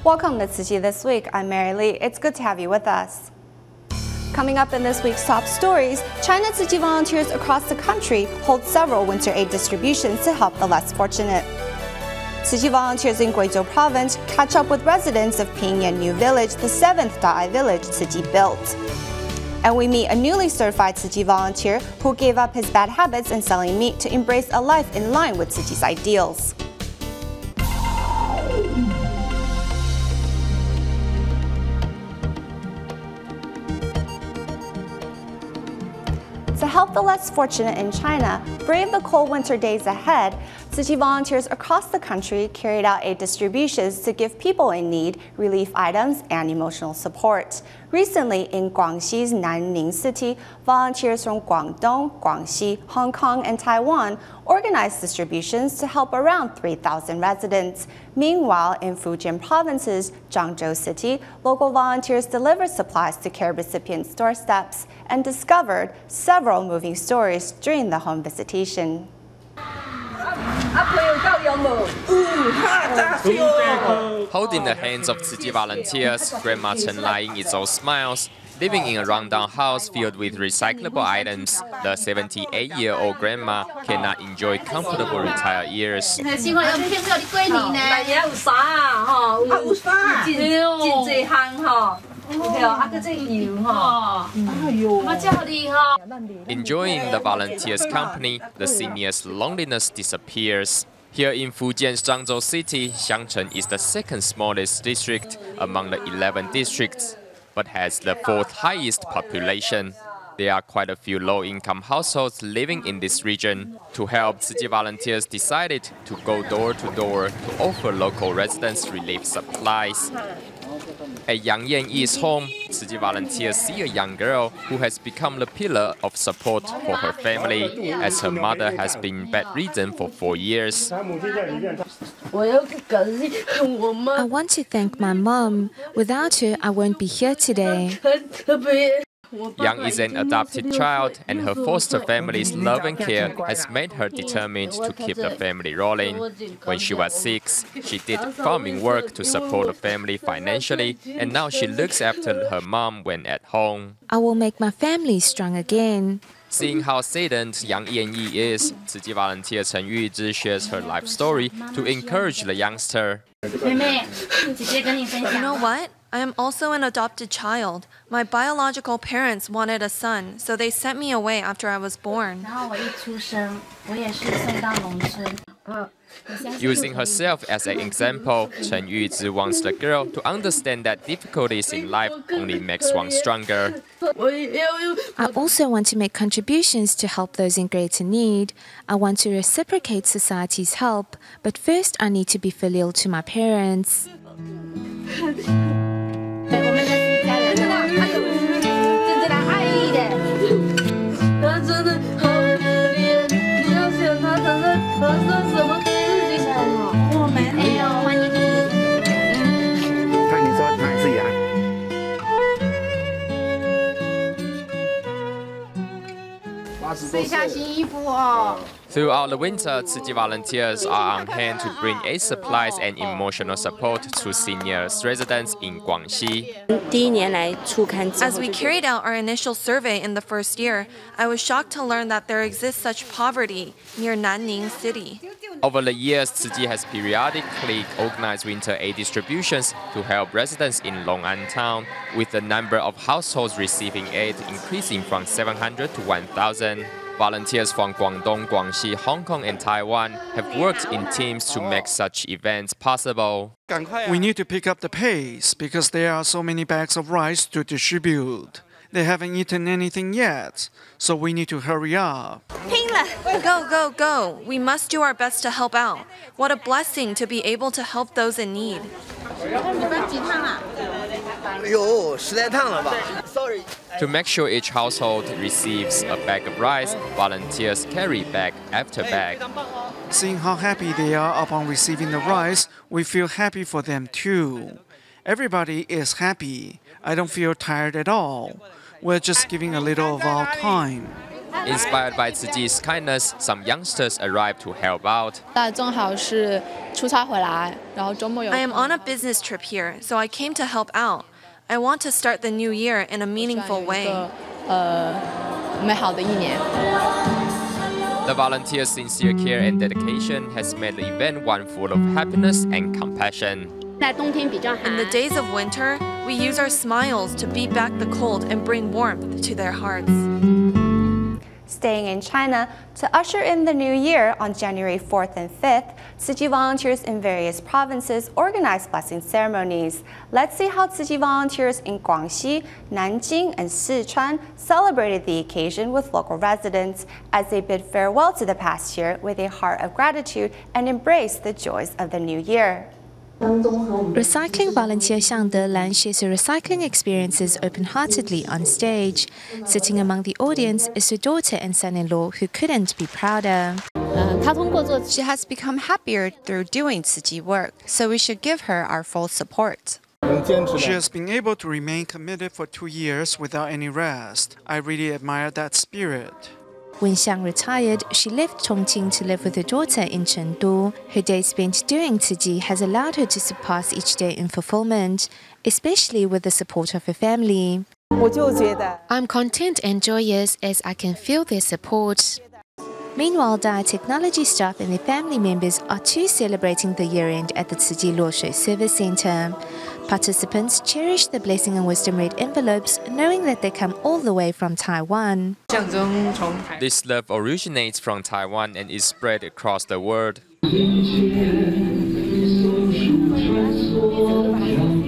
Welcome to Tzu Chi This Week. I'm Mary Lee. It's good to have you with us. Coming up in this week's top stories, China Tzu Chi volunteers across the country hold several winter aid distributions to help the less fortunate. Tzu Chi volunteers in Guizhou Province catch up with residents of Pingyan New Village, the 7th Ai Village Tzu Chi built. And we meet a newly certified Tzu Chi volunteer who gave up his bad habits in selling meat to embrace a life in line with Tzu Chi's ideals. To help the less fortunate in China brave the cold winter days ahead, Tzu Chi volunteers across the country carried out aid distributions to give people in need relief items and emotional support. Recently, in Guangxi's Nanning City, volunteers from Guangdong, Guangxi, Hong Kong, and Taiwan organized distributions to help around 3,000 residents. Meanwhile, in Fujian Province's Zhangzhou City, local volunteers delivered supplies to care recipients' doorsteps and discovered several moving stories during the home visitation. Holding the hands of Tzu Chi volunteers, Grandma Chen Laiying is all smiles. Living in a rundown house filled with recyclable items, the 78-year-old grandma cannot enjoy comfortable retired years. Enjoying the volunteers' company, the seniors' loneliness disappears. Here in Fujian's Zhangzhou City, Xiangcheng is the second smallest district among the 11 districts, but has the 4th highest population. There are quite a few low-income households living in this region. To help, Tzu Chi volunteers decided to go door to door to offer local residents relief supplies. At Yang Yanyi's home, Tzu Chi volunteers see a young girl who has become the pillar of support for her family, as her mother has been bedridden for 4 years. I want to thank my mom. Without her, I won't be here today. Yang is an adopted child, and her foster family's love and care has made her determined to keep the family rolling. When she was 6, she did farming work to support the family financially, and now she looks after her mom when at home. I will make my family strong again. Seeing how saddened Yang Yanyi is, Tzu Chi volunteer Chen Yuzhi shares her life story to encourage the youngster. You know what? I am also an adopted child. My biological parents wanted a son, so they sent me away after I was born. Using herself as an example, Chen Yuzhi wants the girl to understand that difficulties in life only makes one stronger. I also want to make contributions to help those in greater need. I want to reciprocate society's help, but first I need to be filial to my parents. Throughout the winter, Tzu Chi volunteers are on hand to bring aid supplies and emotional support to senior residents in Guangxi. As we carried out our initial survey in the first year, I was shocked to learn that there exists such poverty near Nanning City. Over the years, Tzu Chi has periodically organized winter aid distributions to help residents in Long'an town, with the number of households receiving aid increasing from 700 to 1,000. Volunteers from Guangdong, Guangxi, Hong Kong, and Taiwan have worked in teams to make such events possible. We need to pick up the pace because there are so many bags of rice to distribute. They haven't eaten anything yet, so we need to hurry up. Go, go, go! We must do our best to help out. What a blessing to be able to help those in need. To make sure each household receives a bag of rice, volunteers carry bag after bag. Seeing how happy they are upon receiving the rice, we feel happy for them too. Everybody is happy. I don't feel tired at all. We're just giving a little of our time. Inspired by Tzu Chi's kindness, some youngsters arrived to help out. I am on a business trip here, so I came to help out. I want to start the new year in a meaningful way. The volunteers' sincere care and dedication has made the event one full of happiness and compassion. In the days of winter, we use our smiles to beat back the cold and bring warmth to their hearts. Staying in China, to usher in the new year on January 4th and 5th, Tzu Chi volunteers in various provinces organized blessing ceremonies. Let's see how Tzu Chi volunteers in Guangxi, Nanjing, and Sichuan celebrated the occasion with local residents as they bid farewell to the past year with a heart of gratitude and embrace the joys of the new year. Recycling volunteer Xiang Delan shares her recycling experiences open-heartedly on stage. Sitting among the audience is her daughter and son-in-law who couldn't be prouder. She has become happier through doing Tzu Chi work, so we should give her our full support. She has been able to remain committed for 2 years without any rest. I really admire that spirit. When Xiang retired, she left Chongqing to live with her daughter in Chengdu. Her days spent doing Tzu Chi has allowed her to surpass each day in fulfillment, especially with the support of her family. I'm content and joyous as I can feel their support. Meanwhile, Dai Technology staff and their family members are too celebrating the year-end at the Tzu Chi Luoshui Service Center. Participants cherish the blessing and wisdom red envelopes, knowing that they come all the way from Taiwan. This love originates from Taiwan and is spread across the world.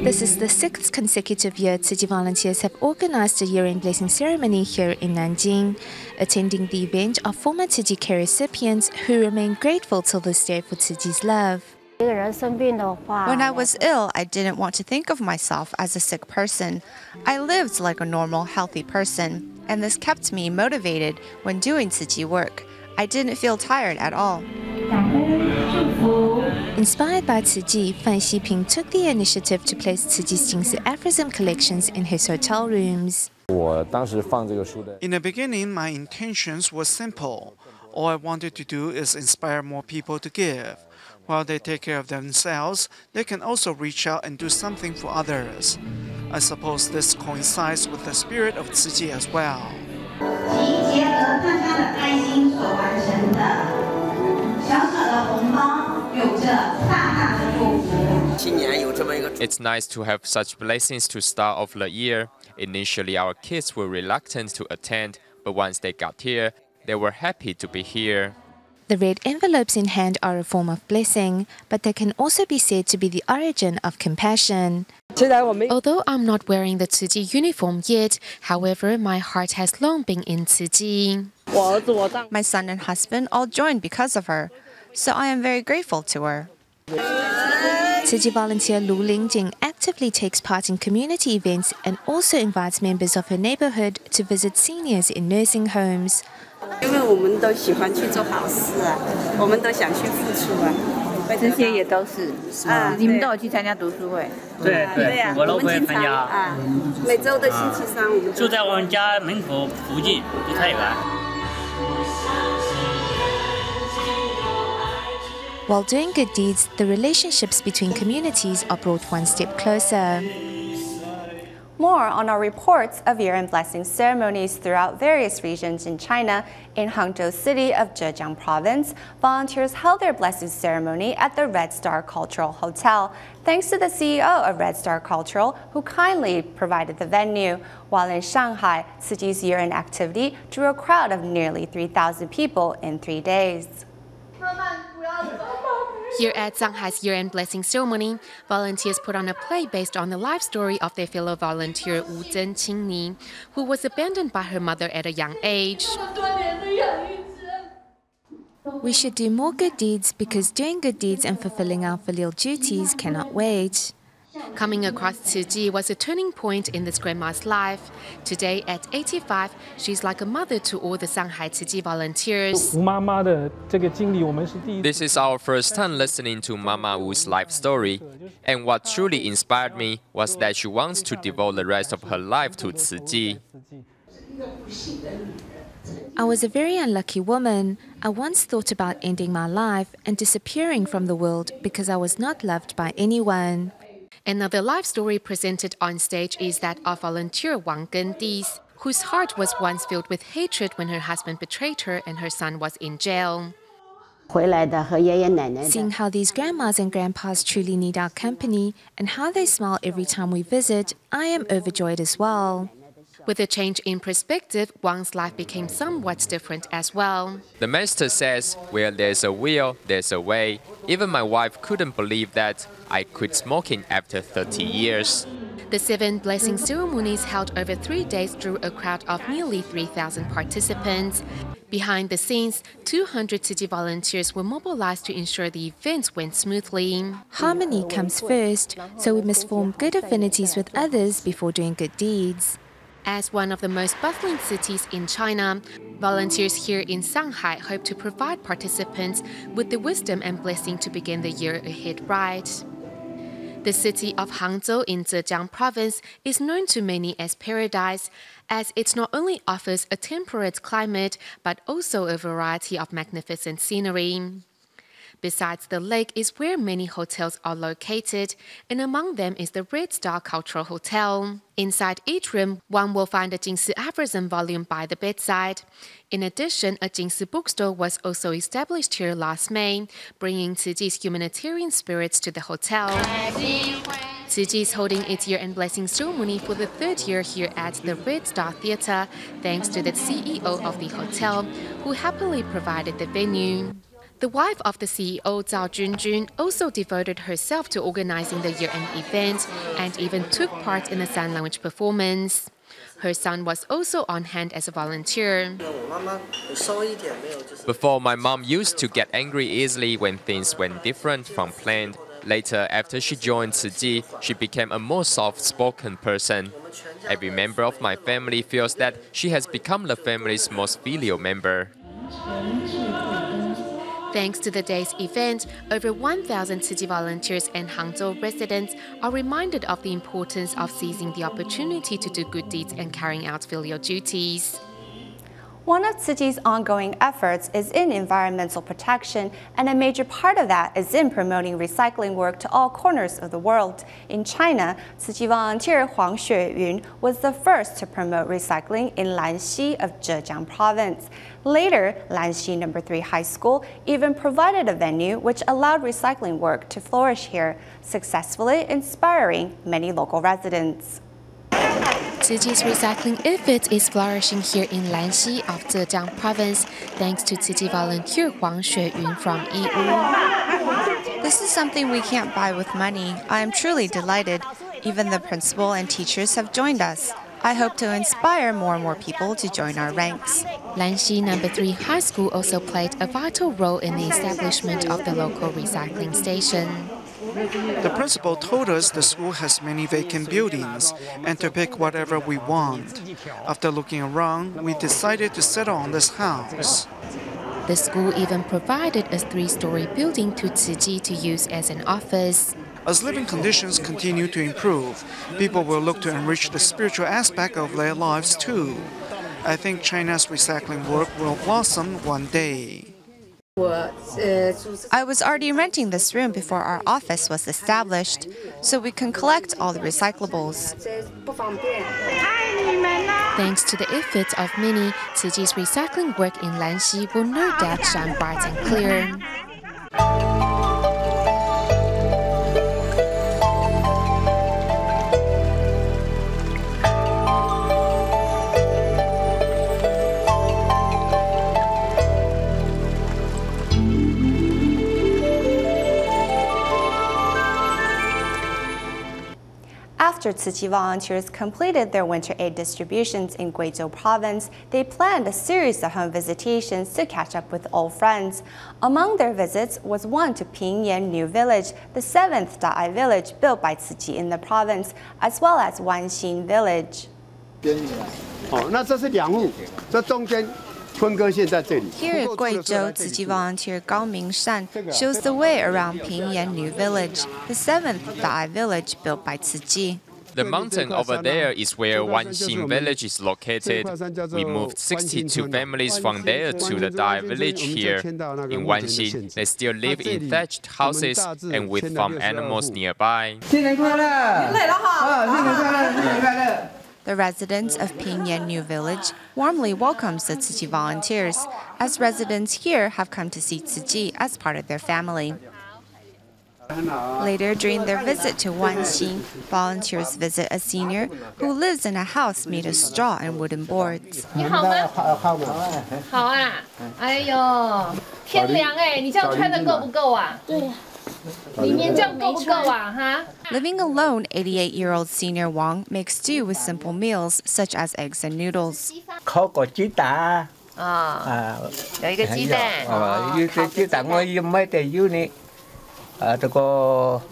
This is the 6th consecutive year Tzu Chi volunteers have organized a year-end blessing ceremony here in Nanjing. Attending the event are former Tzu Chi care recipients who remain grateful till this day for Tzu Chi's love. When I was ill, I didn't want to think of myself as a sick person. I lived like a normal, healthy person, and this kept me motivated when doing Tzu Chi work. I didn't feel tired at all. Inspired by Tzu Chi, Fan Xiping took the initiative to place Tzu Chi's Jingsi aphorism collections in his hotel rooms. In the beginning, my intentions were simple. All I wanted to do is inspire more people to give. While they take care of themselves, they can also reach out and do something for others. I suppose this coincides with the spirit of Tzu Chi as well. It's nice to have such blessings to start off the year. Initially, our kids were reluctant to attend, but once they got here, they were happy to be here. The red envelopes in hand are a form of blessing, but they can also be said to be the origin of compassion. Although I'm not wearing the Tzu Chi uniform yet, however, my heart has long been in Tzu Chi. My son and husband all joined because of her, so I am very grateful to her. Tzu Chi volunteer Lu Lingjing actively takes part in community events and also invites members of her neighborhood to visit seniors in nursing homes. While doing good deeds, the relationships between communities are brought one step closer. More on our reports of year-end blessing ceremonies throughout various regions in China. In Hangzhou City of Guizhou Province, volunteers held their blessing ceremony at the Red Star Cultural Hotel, thanks to the CEO of Red Star Cultural, who kindly provided the venue. While in Shanghai, Tzu Chi's year-end activity drew a crowd of nearly 3,000 people in 3 days. Here at Shanghai's year-end blessing ceremony, volunteers put on a play based on the life story of their fellow volunteer Wu Zhenqingni, who was abandoned by her mother at a young age. We should do more good deeds because doing good deeds and fulfilling our filial duties cannot wait. Coming across Tzu Chi was a turning point in this grandma's life. Today, at 85, she's like a mother to all the Shanghai Tzu Chi volunteers. This is our first time listening to Mama Wu's life story. And what truly inspired me was that she wants to devote the rest of her life to Tzu Chi. I was a very unlucky woman. I once thought about ending my life and disappearing from the world because I was not loved by anyone. Another life story presented on stage is that of volunteer Wang Dis, whose heart was once filled with hatred when her husband betrayed her and her son was in jail. Seeing how these grandmas and grandpas truly need our company and how they smile every time we visit, I am overjoyed as well. With a change in perspective, Wang's life became somewhat different as well. The master says, where there's a will, there's a way. Even my wife couldn't believe that I quit smoking after 30 years. The 7 blessing ceremonies held over 3 days drew a crowd of nearly 3,000 participants. Behind the scenes, 200 Tzu Chi volunteers were mobilized to ensure the events went smoothly. Harmony comes first, so we must form good affinities with others before doing good deeds. As one of the most bustling cities in China, volunteers here in Shanghai hope to provide participants with the wisdom and blessing to begin the year ahead right. The city of Hangzhou in Zhejiang Province is known to many as paradise, as it not only offers a temperate climate, but also a variety of magnificent scenery. Besides the lake is where many hotels are located, and among them is the Red Star Cultural Hotel. Inside each room, one will find a Jingsi aphorism volume by the bedside. In addition, a Jingsi bookstore was also established here last May, bringing Tzu Chi's humanitarian spirits to the hotel. Tzu Chi is holding its year-end blessing ceremony for the 3rd year here at the Red Star Theatre, thanks to the CEO of the hotel, who happily provided the venue. The wife of the CEO, Zhao Junjun, also devoted herself to organizing the year-end event and even took part in a sign language performance. Her son was also on hand as a volunteer. Before, my mom used to get angry easily when things went different from planned. Later, after she joined Tzu Chi, she became a more soft-spoken person. Every member of my family feels that she has become the family's most filial member. Thanks to the day's event, over 1,000 Tzu Chi volunteers and Hangzhou residents are reminded of the importance of seizing the opportunity to do good deeds and carrying out filial duties. One of Tzu Chi's ongoing efforts is in environmental protection, and a major part of that is in promoting recycling work to all corners of the world. In China, Tzu Chi volunteer Huang Xueyun was the first to promote recycling in Lanxi of Zhejiang Province. Later, Lanxi No. 3 High School even provided a venue which allowed recycling work to flourish here, successfully inspiring many local residents. Tzu Chi's recycling effort is flourishing here in Lanxi of Zhejiang Province, thanks to Tzu Chi volunteer Huang Xueyun from Yiwu. This is something we can't buy with money. I am truly delighted. Even the principal and teachers have joined us. I hope to inspire more and more people to join our ranks. Lanxi No. 3 High School also played a vital role in the establishment of the local recycling station. The principal told us the school has many vacant buildings and to pick whatever we want. After looking around, we decided to settle on this house. The school even provided a 3-story building to Tzu Chi to use as an office. As living conditions continue to improve, people will look to enrich the spiritual aspect of their lives too. I think China's recycling work will blossom one day. I was already renting this room before our office was established, so we can collect all the recyclables. Thanks to the efforts of many, Tzu Chi's recycling work in Lanxi will no doubt shine bright and clear. After Tzu Chi volunteers completed their winter aid distributions in Guizhou Province, they planned a series of home visitations to catch up with old friends. Among their visits was one to Pingyan New Village, the 7th Ai Village built by Tzu Chi in the province, as well as Ai Village. Here at Guizhou, Tzu Chi volunteer Gao Mingshan shows the way around Pingyan New Village, the 7th Ai Village built by Tzu Chi. The mountain over there is where Wanxing Village is located. We moved 62 families from there to the Ai Village here. In Wanxing, they still live in thatched houses and with farm animals nearby. The residents of Pingyan New Village warmly welcomes the Tzu Chi volunteers, as residents here have come to see Tzu Chi as part of their family. Later, during their visit to Wanxing, volunteers visit a senior who lives in a house made of straw and wooden boards. 你好吗？好啊！哎呦，天凉哎，你这样穿的够不够啊？对。 Living alone, 88-year-old senior Wang makes do with simple meals such as eggs and noodles. 烤個雞蛋有一個雞蛋。有個雞蛋我要買點油呢，這個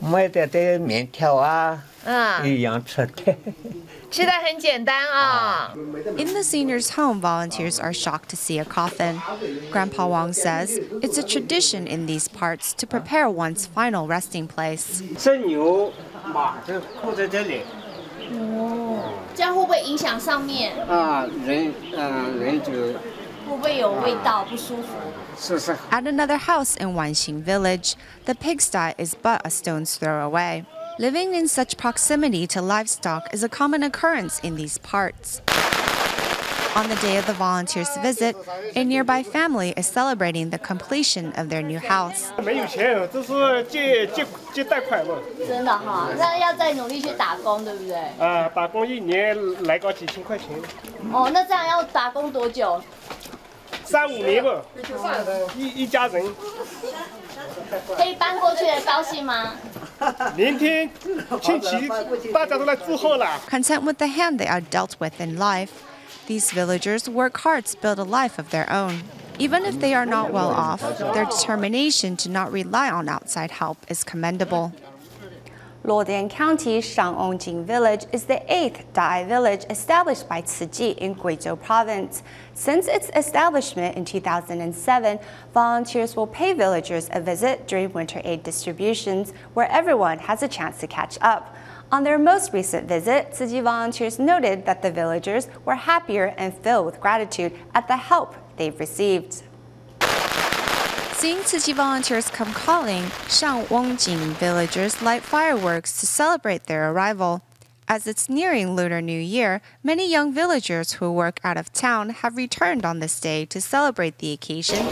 買點的麵條啊，一樣吃的。 吃的很简单啊。 In the senior's home, volunteers are shocked to see a coffin. Grandpa Wang says it's a tradition in these parts to prepare one's final resting place. 这牛马就扣在这里。哦，这样会不会影响上面？人就会不会有味道不舒服？是是。 At another house in Wanxing Village, the pigsty is but a stone's throw away. Living in such proximity to livestock is a common occurrence in these parts. On the day of the volunteers' visit, a nearby family is celebrating the completion of their new house. 没有钱，这是借贷款嘛。真的哈，那要再努力去打工，对不对？打工一年来个几千块钱。哦，那这样要打工多久？3、5年吧。一家人。可以搬过去的，高兴吗？ 明天亲戚大家都来祝贺了。 Content with the hand they are dealt with in life, these villagers work hard to build a life of their own. Even if they are not well off, their determination to not rely on outside help is commendable. Luodian County Shang'ongjing Village is the 8th Ai Village established by Tzu Chi in Guizhou Province. Since its establishment in 2007, volunteers will pay villagers a visit during winter aid distributions, where everyone has a chance to catch up. On their most recent visit, Tzu Chi volunteers noted that the villagers were happier and filled with gratitude at the help they've received. Seeing Tzu Chi volunteers come calling, Shang'ongjing villagers light fireworks to celebrate their arrival. As it's nearing Lunar New Year, many young villagers who work out of town have returned on this day to celebrate the occasion.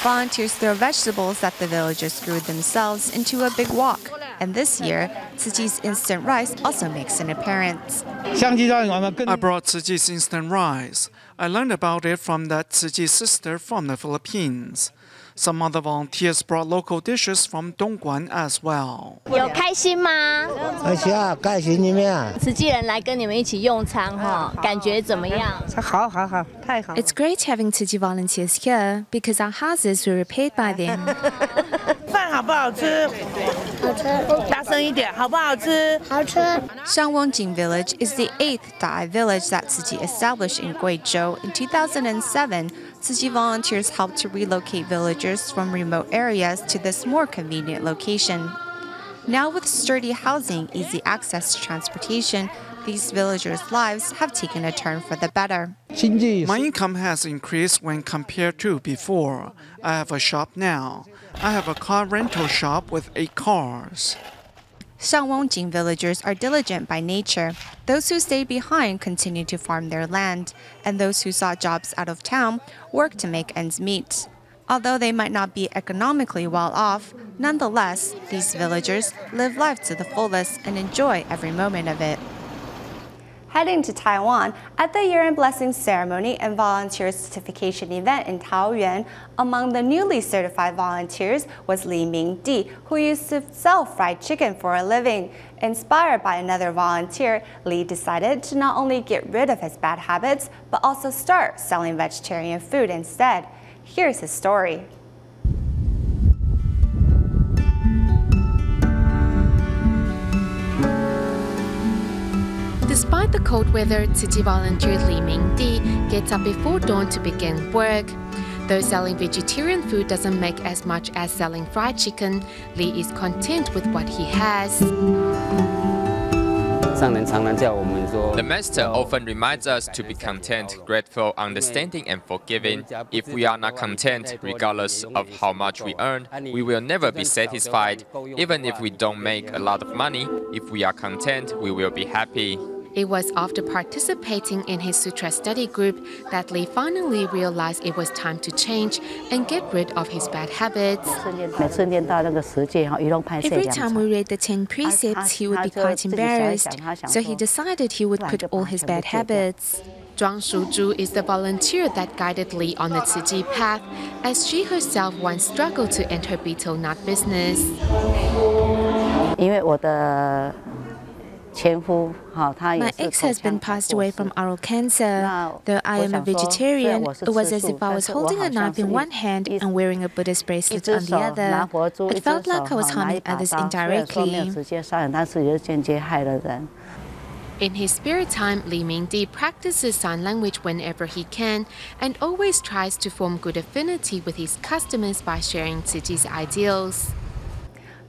Volunteers throw vegetables that the villagers grew themselves into a big wok. And this year, Tzu Chi's instant rice also makes an appearance. I brought Tzu Chi's instant rice. I learned about it from that Tzu Chi sister from the Philippines. Some other volunteers brought local dishes from Dongguan as well. 有开心吗？开心啊，开心你们啊！慈济人来跟你们一起用餐哈，感觉怎么样？好，太好。 It's great having Tzu Chi volunteers here because our houses were repaired by them. 饭好不好吃？好吃。大声一点，好不好吃？好吃。 Shang'ongjing Village is the 8th Ai Village that Tzu Chi established in Guizhou in 2007. Tzu Chi volunteers helped to relocate villagers from remote areas to this more convenient location. Now with sturdy housing, easy access to transportation, these villagers' lives have taken a turn for the better. My income has increased when compared to before. I have a shop now. I have a car rental shop with 8 cars. Shang'ongjing villagers are diligent by nature. Those who stayed behind continue to farm their land, and those who sought jobs out of town work to make ends meet. Although they might not be economically well off, nonetheless, these villagers live life to the fullest and enjoy every moment of it. Heading to Taiwan, at the year-end blessing ceremony and volunteer certification event in Taoyuan, among the newly certified volunteers was Li Mingdi, who used to sell fried chicken for a living. Inspired by another volunteer, Li decided to not only get rid of his bad habits, but also start selling vegetarian food instead. Here's his story. Despite the cold weather, Tzu Chi volunteer Li Mingdi gets up before dawn to begin work. Though selling vegetarian food doesn't make as much as selling fried chicken, Lee is content with what he has. The master often reminds us to be content, grateful, understanding, and forgiving. If we are not content, regardless of how much we earn, we will never be satisfied. Even if we don't make a lot of money, if we are content, we will be happy. It was after participating in his sutra study group that Lee finally realized it was time to change and get rid of his bad habits. Every time we read the 10 precepts, he would be quite embarrassed, so he decided he would quit all his bad habits. Zhuang Shuzhu is the volunteer that guided Lee on the Tzu Chi path, as she herself once struggled to enter betel nut business. My ex-husband passed away from oral cancer. Though I am a vegetarian, it was as if I was holding a knife in one hand and wearing a Buddhist bracelet on the other. It felt like I was harming others indirectly. In his spare time, Li Mingdi practices sign language whenever he can and always tries to form good affinity with his customers by sharing Tzu Chi's ideals.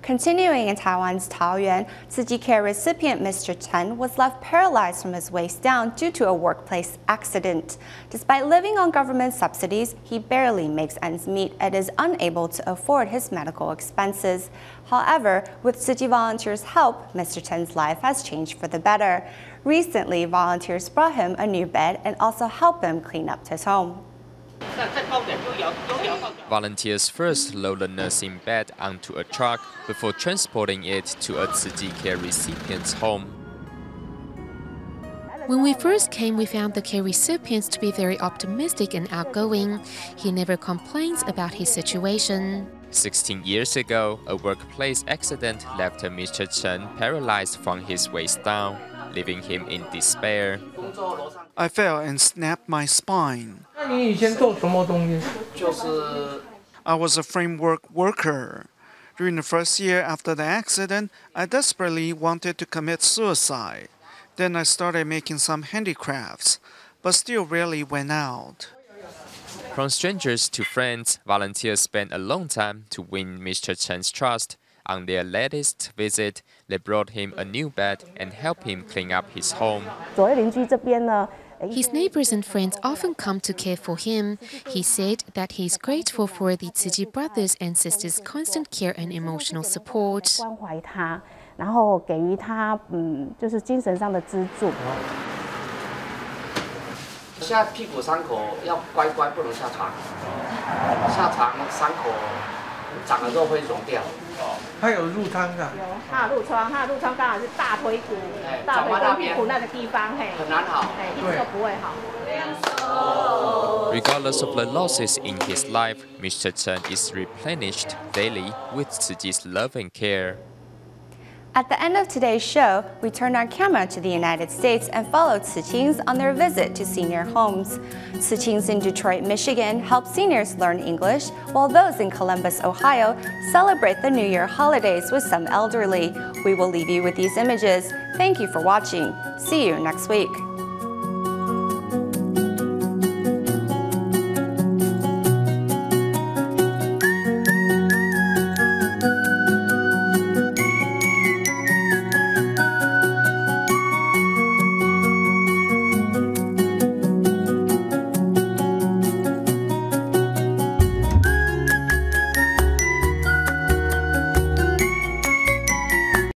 Continuing in Taiwan's Taoyuan, Tzu Chi Care recipient Mr. Chen was left paralyzed from his waist down due to a workplace accident. Despite living on government subsidies, he barely makes ends meet and is unable to afford his medical expenses. However, with Tzu Chi volunteers' help, Mr. Chen's life has changed for the better. Recently, volunteers brought him a new bed and also helped him clean up his home. Volunteers first load the nursing bed onto a truck before transporting it to a Tzu Chi Care recipient's home. When we first came, we found the care recipients to be very optimistic and outgoing. He never complains about his situation. 16 years ago, a workplace accident left Mr. Chen paralyzed from his waist down, leaving him in despair. I fell and snapped my spine. I was a framework worker. During the first year after the accident, I desperately wanted to commit suicide. Then I started making some handicrafts, but still rarely went out. From strangers to friends, volunteers spent a long time to win Mr. Chen's trust. On their latest visit, they brought him a new bed and helped him clean up his home. His neighbors and friends often come to care for him. He said that he is grateful for the Tzu Chi brothers and sisters' constant care and emotional support. Regardless of the losses in his life, Mr. Chen is replenished daily with Tzu Chi's love and care. At the end of today's show, we turn our camera to the United States and follow Tzu Chis on their visit to senior homes. Tzu Chis in Detroit, Michigan help seniors learn English, while those in Columbus, Ohio celebrate the New Year holidays with some elderly. We will leave you with these images. Thank you for watching. See you next week.